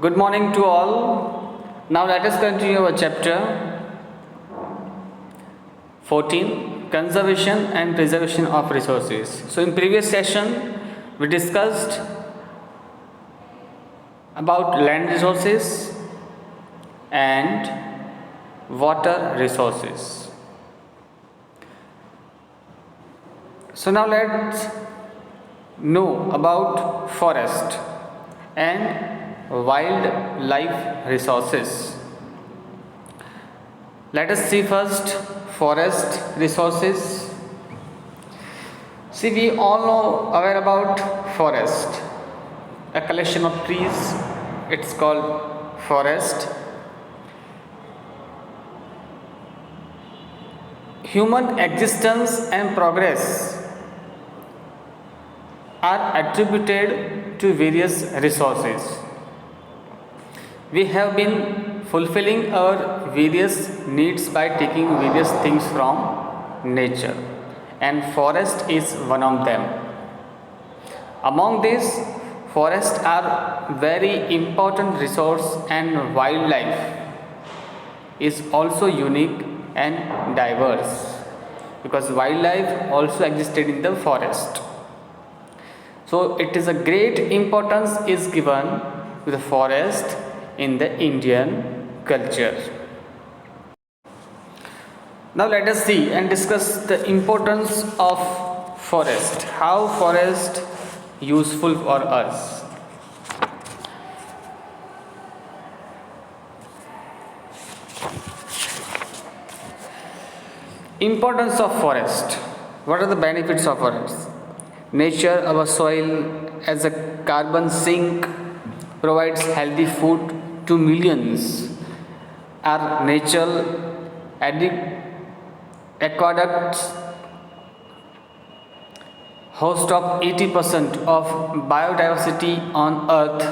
Good morning to all. Now let us continue our chapter 14, Conservation and Preservation of Resources. So in previous session we discussed about land resources and water resources. So now let's know about forest and wildlife resources. Let us see first forest resources. See, we all know aware about forest, a collection of trees. It's called forest. Human existence and progress are attributed to various resources. We have been fulfilling our various needs by taking various things from nature, and forest is one of them. Among these, forests are very important resource, and wildlife is also unique and diverse because wildlife also existed in the forest. So it is a great importance is given to the forest in the Indian culture. Now let us see and discuss the importance of forest. How forest useful for us. Importance of forest. What are the benefits of forest? Nature, our soil as a carbon sink provides healthy food to millions. Our natural aqueducts host of 80% of biodiversity on earth.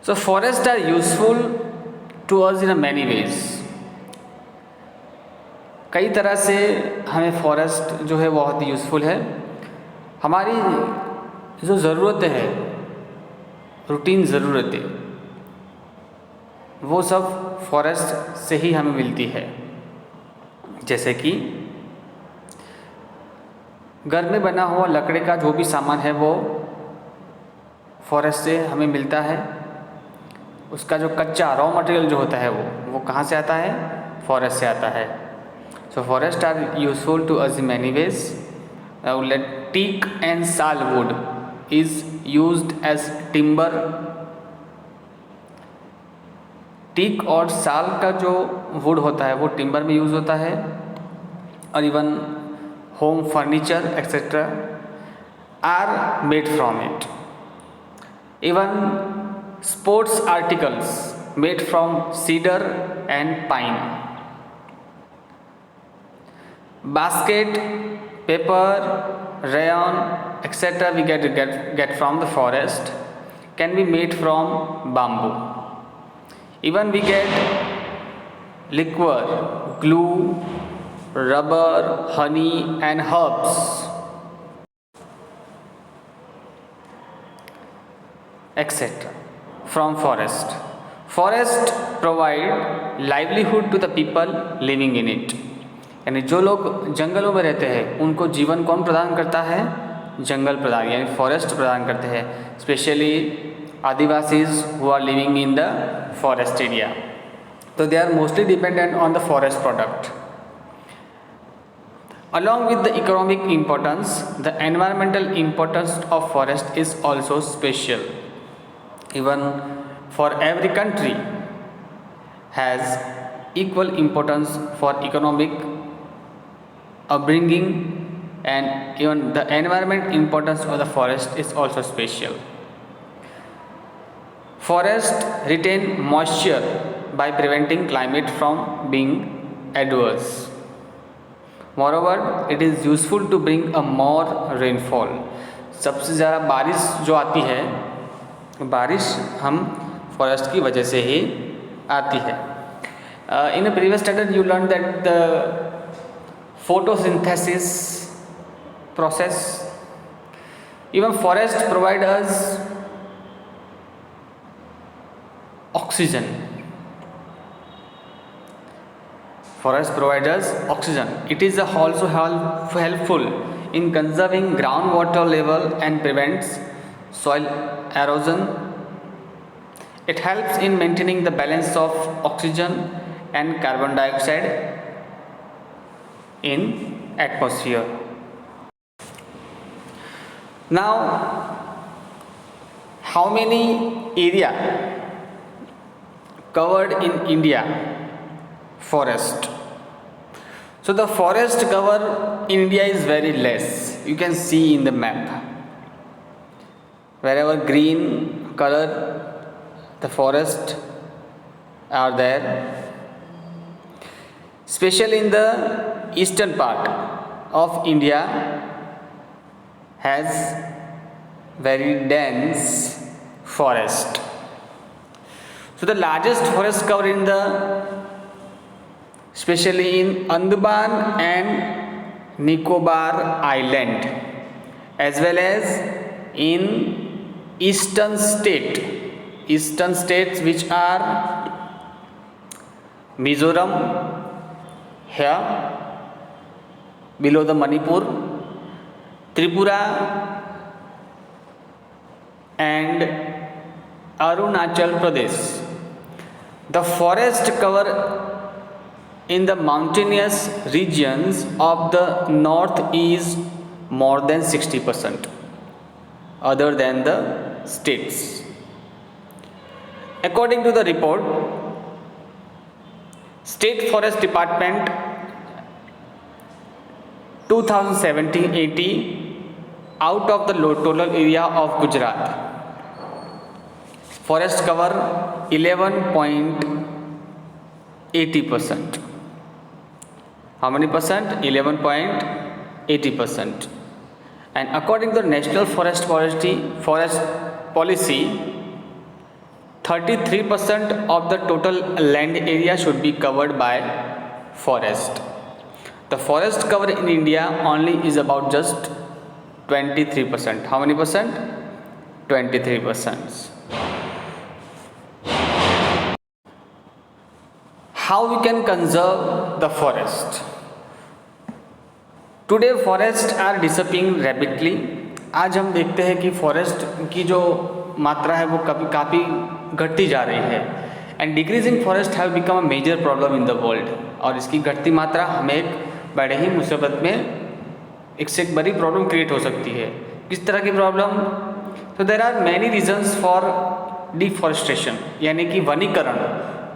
So forests are useful to us in many ways. कई तरह से हमें forest जो है बहुत useful है. हमारी जो ज़रूरतें हैं, रूटीन ज़रूरतें, वो सब फॉरेस्ट से ही हमें मिलती है. जैसे कि घर में बना हुआ लकड़ी का जो भी सामान है वो फॉरेस्ट से हमें मिलता है. उसका जो कच्चा रॉ मटेरियल जो होता है वो कहाँ से आता है? फॉरेस्ट से आता है. So forests are useful to us in many ways. Teak and salwood is used as timber. Teak और साल का जो वुड होता है वो टिम्बर में यूज़ होता है. और even home furniture etcetera are made from it. Even sports articles made from cedar and pine. Basket, paper, rayon, etc. we get from the forest can be made from bamboo. Even we get liquor, glue, rubber, honey and herbs, etc. from forest. Forest provide livelihood to the people living in it. यानी जो लोग जंगलों में रहते हैं उनको जीवन कौन प्रदान करता है? जंगल प्रदान यानी फॉरेस्ट प्रदान करते हैं. Specially adivasis who are living in the forest area, तो they are mostly dependent on the forest product. Along with the economic importance, the environmental importance of forest is also special. Even for every country has equal importance for economic upbringing, and even the environment importance of the forest is also special. Forest retain moisture by preventing climate from being adverse. Moreover, it is useful to bring a more rainfall. सबसे ज़्यादा बारिश जो आती है, बारिश हम forest की वजह से ही आती है. In a previous standard you learned that the photosynthesis process, even forest provide us oxygen. Forest provides us oxygen. It is also helpful in conserving groundwater level and prevents soil erosion. It helps in maintaining the balance of oxygen and carbon dioxide in atmosphere. Now, how many area covered in India? Forest. So the forest cover in India is very less. You can see in the map. Wherever green color, the forest are there. Especially in the eastern part of India has very dense forest. So the largest forest cover in especially in Andaman and Nicobar Island, as well as in eastern states which are Mizoram, here below the Manipur, Tripura and Arunachal Pradesh. The forest cover in the mountainous regions of the north is more than 60% other than the states. According to the report, State Forest Department 2017-80, out of the total area of Gujarat, forest cover 11.80%. How many percent? 11.80%. And according to the National Forest Policy, 33% of the total land area should be covered by forest. The forest cover in India only is about just 23%. How many percent? 23%. How we can conserve the forest? Today forests are disappearing rapidly. आज हम देखते हैं कि forest की जो मात्रा है वो काफ़ी घटती जा रही है. And decreasing forest have become a major problem in the world. और इसकी घटती मात्रा हमें एक बड़े ही मुसीबत में एक से एक बड़ी प्रॉब्लम क्रिएट हो सकती है. किस तरह की प्रॉब्लम? तो there are many reasons for deforestation, यानी कि वनीकरण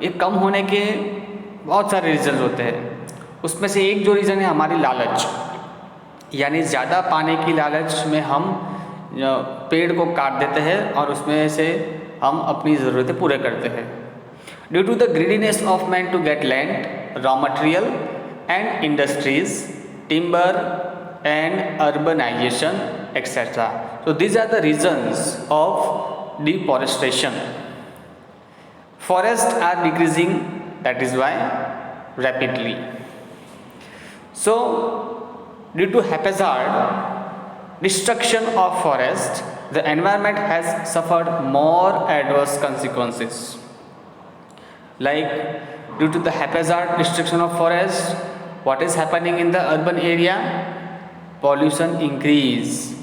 ये कम होने के बहुत सारे रीजंस होते हैं. उसमें से एक जो रीज़न है हमारी लालच, यानी ज़्यादा पाने की लालच में हम पेड़ को काट देते हैं और उसमें से हम अपनी ज़रूरतें पूरे करते हैं. Due to the greediness of man to get land, raw material and industries, timber and urbanisation etcetera. So these are the reasons of deforestation. Forests are decreasing, that is why rapidly. So due to haphazard destruction of forest, the environment has suffered more adverse consequences. Like due to the haphazard destruction of forest, what is happening in the urban area? Pollution increase,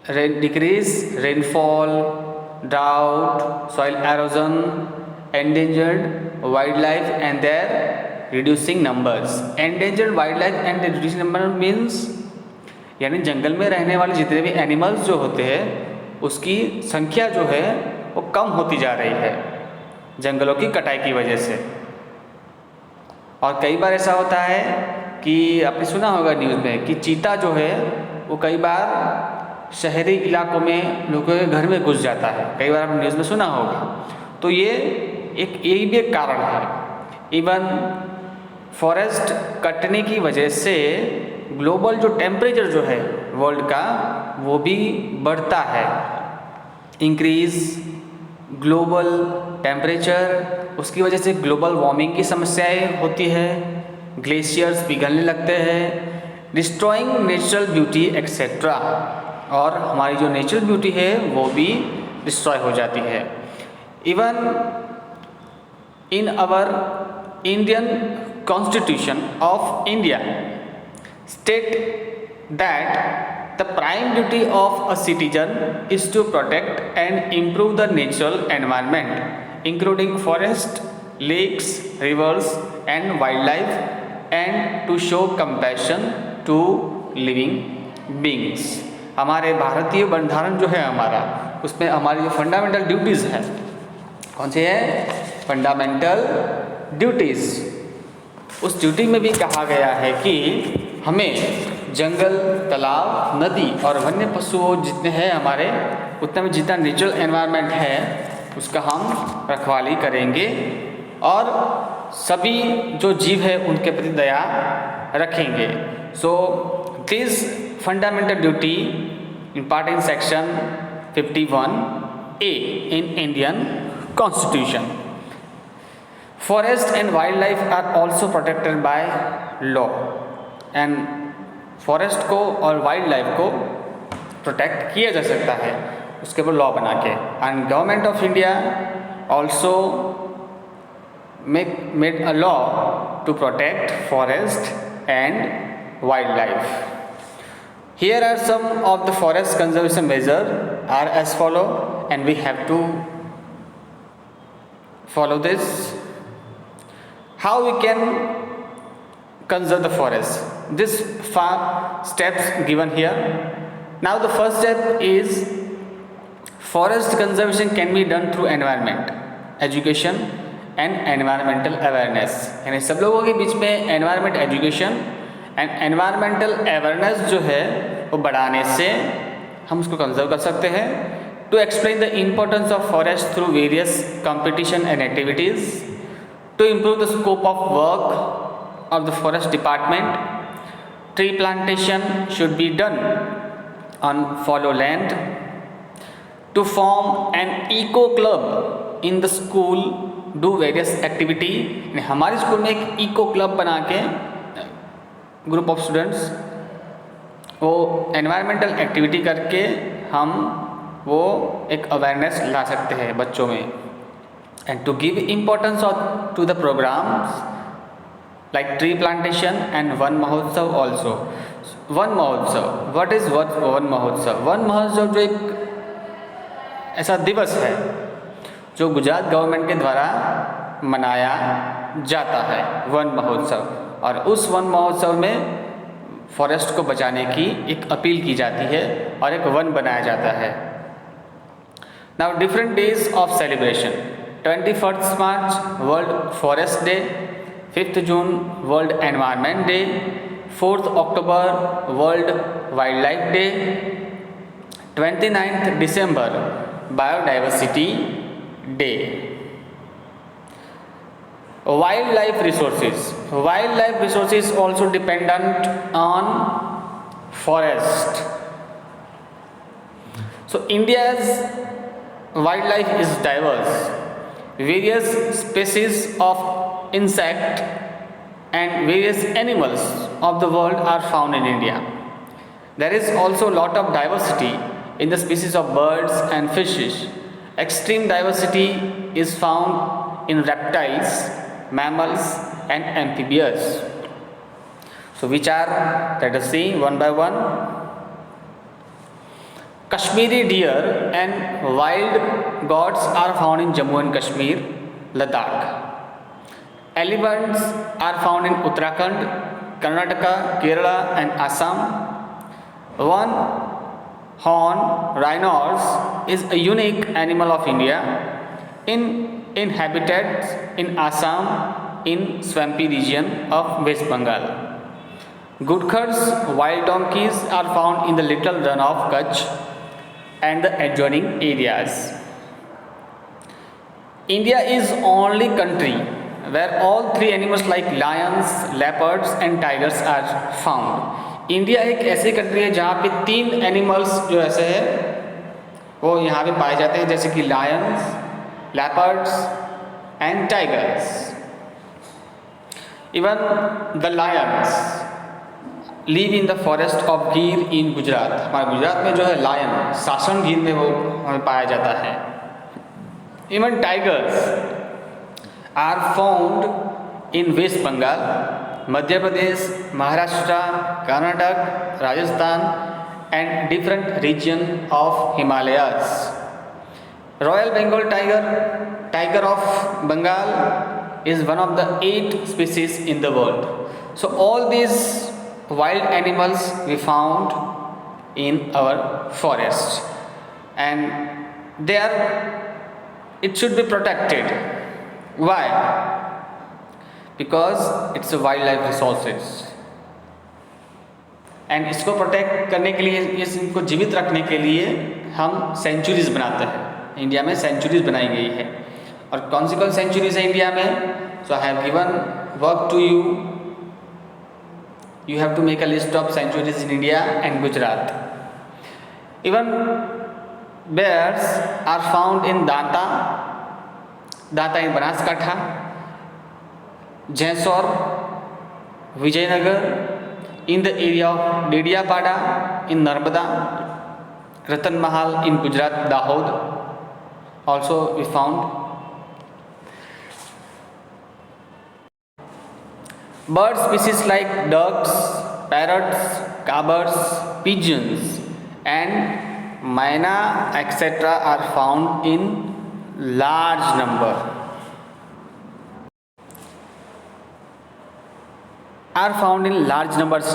decrease rainfall, drought, soil erosion, endangered wildlife and their reducing numbers. Endangered wildlife and reducing number means यानी जंगल में रहने वाले जितने भी animals जो होते हैं उसकी संख्या जो है वो कम होती जा रही है जंगलों की कटाई की वजह से. और कई बार ऐसा होता है कि आपने सुना होगा न्यूज़ में कि चीता जो है वो कई बार शहरी इलाकों में लोगों के घर में घुस जाता है. कई बार आपने न्यूज़ में सुना होगा. तो यही भी एक कारण है. इवन फॉरेस्ट कटने की वजह से ग्लोबल जो टेम्परेचर जो है वर्ल्ड का वो भी बढ़ता है. इंक्रीज ग्लोबल टेम्परेचर, उसकी वजह से ग्लोबल वार्मिंग की समस्याएं होती है, ग्लेशियर्स पिघलने लगते हैं, डिस्ट्रॉइंग नेचुरल ब्यूटी एक्सेट्रा. और हमारी जो नेचुरल ब्यूटी है वो भी डिस्ट्रॉय हो जाती है। Even in our Indian constitution of India state that the prime duty of a citizen is to protect and improve the natural environment including forest, lakes, rivers and wildlife and to show compassion to living beings। हमारे भारतीय बंधारण जो है हमारा, उसमें हमारी जो fundamental duties है, कौन सी है? Fundamental duties. उस ड्यूटी में भी कहा गया है कि हमें जंगल, तालाब, नदी और वन्य पशुओं जितने हैं हमारे, उतने में जितना नेचुरल एनवायरनमेंट है उसका हम रखवाली करेंगे और सभी जो जीव है उनके प्रति दया रखेंगे। So this fundamental duty in part in section 51A in Indian constitution. Forest and wildlife are also protected by law and forest को और वाइल्ड लाइफ को प्रोटेक्ट किया जा सकता है उसके ऊपर लॉ बना के। And government of India also made a law to protect forest and wildlife. Here are some of the forest conservation measures are as follow, and we have to follow this. How we can conserve the forest? This 5 steps given here. Now the first step is forest conservation can be done through environment, education and environmental awareness. यानी सब लोगों के बीच में environment education and environmental awareness जो है वो बढ़ाने से हम उसको कंजर्व कर सकते हैं। To explain the importance of forest through various competition and activities, to improve the scope of work of the forest department, tree plantation should be done on fallow land, to form an eco club in the school, do various activity. हमारे school में एक eco club बना के group of students वो environmental activity करके हम वो एक अवेयरनेस ला सकते हैं बच्चों में। And to give importance to the programmes like tree plantation and Van Mahotsav also. Van Mahotsav, what is Van Mahotsav? Van Mahotsav जो एक ऐसा दिवस है जो गुजरात गवर्नमेंट के द्वारा मनाया जाता है, वन महोत्सव। और उस वन महोत्सव में फॉरेस्ट को बचाने की एक अपील की जाती है और एक वन बनाया जाता है। Now different days of celebration: 21 March world forest day, 5 June world environment day, 4 October world wild life day, 29 December biodiversity day. Wildlife resources. Wildlife resources also dependent on forest. So India's wildlife is diverse. Various species of insect and various animals of the world are found in India. There is also a lot of diversity in the species of birds and fishes. Extreme diversity is found in reptiles, mammals and amphibians. So which are, let us see one by one. Kashmiri deer and wild goats are found in Jammu and Kashmir, Ladakh. Elephants are found in Uttarakhand, Karnataka, Kerala and Assam. One horn rhinos is a unique animal of India in habitats in Assam in swampy region of West Bengal. Gudkhars, wild donkeys are found in the little run of Kutch and the adjoining areas. India is only country where all 3 animals like lions, leopards and tigers are found. India एक ऐसी country है जहाँ पे 3 animals जो ऐसे हैं वो यहाँ पे पाए जाते हैं, जैसे कि Lions, leopards and tigers. Even the live in the forest of गिर इन गुजरात। हमारे गुजरात में जो है लायन, सासन गिर में वो हमें पाया जाता है। Even tigers are found in West Bengal, Madhya Pradesh, Maharashtra, Karnataka, Rajasthan and different region of Himalayas. Royal Bengal tiger of Bengal is one of the 8 species in the world. So all these wild animals we found in our forest, and it should be protected. Why? Because it's a wildlife resources, and इसको protect करने के लिए, इनको जीवित रखने के लिए हम सेंचुरीज बनाते हैं। इंडिया में सेंचुरीज बनाई गई है, और कौन सी सेंचुरीज है इंडिया में? So I have given work to you, you have to make a list of sanctuaries in India and Gujarat. Even bears are found in Danta in Banaskantha, Jessore, Vijaynagar, in the area of Dediapada in Narmada, Ratanmahal in Gujarat, Dahod also we found। Bird species like ducks, parrots, cowbirds, pigeons and myna etc. are found in large number,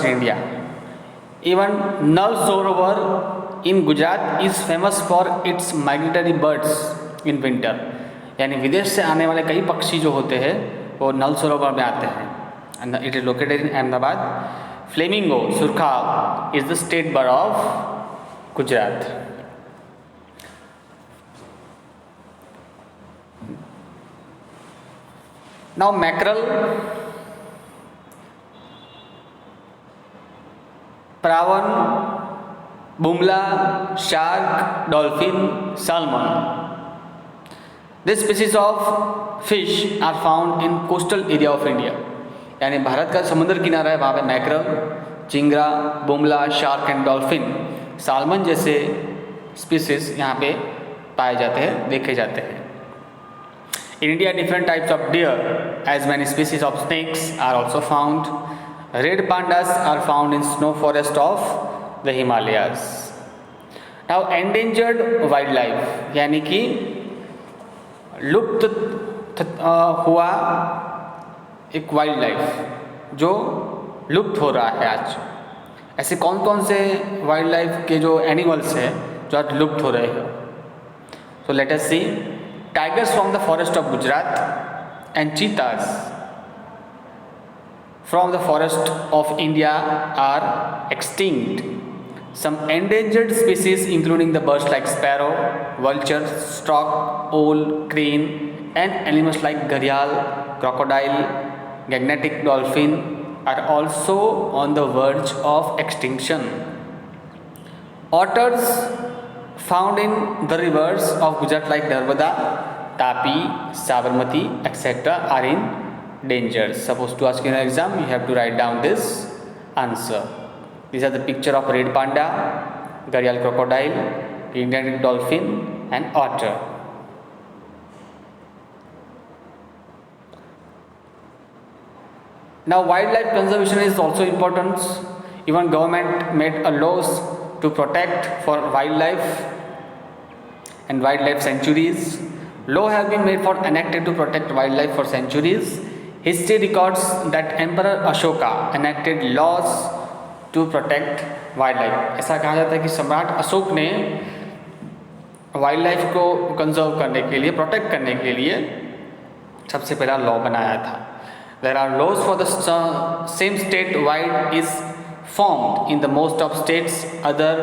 in India. Even Nal Sarovar in Gujarat is famous for its migratory birds in winter। यानी विदेश से आने वाले कई पक्षी जो होते हैं वो नल सरोवर में आते हैं। and it is located in Ahmedabad। Flamingo Surka is the state bird of Gujarat। Now mackerel, prawn, Bumla, shark, dolphin, salmon, this species of fish are found in coastal area of India। यानी भारत का समुद्र किनारा है, वहाँ पे mackerel, चिंगरा, बुमला, shark and dolphin, salmon जैसे स्पीसीज यहाँ पे पाए जाते हैं, देखे जाते हैं। In India, different types of deer, as many species of snakes are also found। Red pandas are found in snow forest of the Himalayas। Now endangered wildlife, यानी कि लुप्त हुआ एक वाइल्ड लाइफ जो लुप्त हो रहा है आज। ऐसे कौन कौन से वाइल्ड लाइफ के जो एनिमल्स हैं जो आज लुप्त हो रहे हैं? So let us see. Tigers from the forest of Gujarat and cheetahs from the forest of India are extinct. Some endangered species including the birds like sparrow, vulture, stork, owl, crane and animals like gharial, crocodile, gangetic dolphin are also on the verge of extinction। Otters found in the rivers of Gujarat like Narmada, Tapi, Sabarmati etc. are in danger। Suppose to ask you in an exam, you have to write down this answer। These are the picture of red panda, gharial crocodile, gangetic dolphin and otter। Now wildlife conservation is also important। Even government made a laws to protect for wildlife and wildlife sanctuaries। Law have been made for enacted to protect wildlife for centuries। History records that Emperor Ashoka enacted laws to protect wildlife. ऐसा कहा जाता है कि सम्राट अशोक ने wild life को conserve करने के लिए, प्रोटेक्ट करने के लिए सबसे पहला लॉ बनाया था। There are laws for the same state wide is formed in the most of states. Other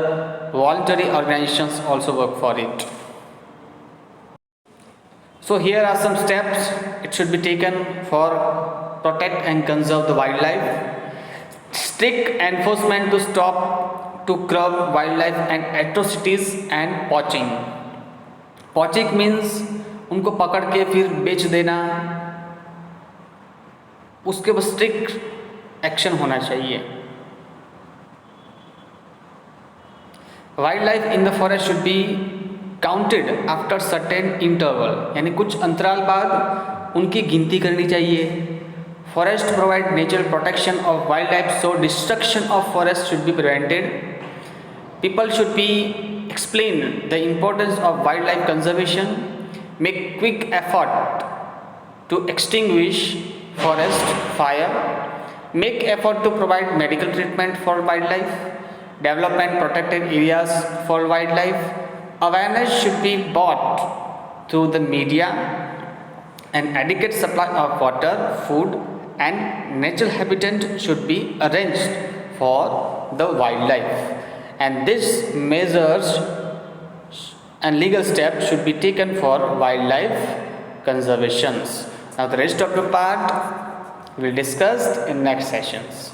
voluntary organisations also work for it. So here are some steps it should be taken for protect and conserve the wildlife. Strict enforcement to stop to curb wildlife and atrocities and poaching। Poaching means उनको पकड़ के फिर बेच देना, उसके बाद strict action होना चाहिए। Wildlife in the forest should be counted after certain interval, यानी कुछ अंतराल बाद उनकी गिनती करनी चाहिए. Forest provide natural protection of wildlife, so destruction of forest should be prevented. People should be explain the importance of wildlife conservation, make quick effort to extinguish forest fire, make effort to provide medical treatment for wildlife, development protected areas for wildlife. Awareness should be brought through the media, an adequate supply of water, food and natural habitat should be arranged for the wildlife, and these measures and legal steps should be taken for wildlife conservations. Now the rest of the part we will discuss in next sessions.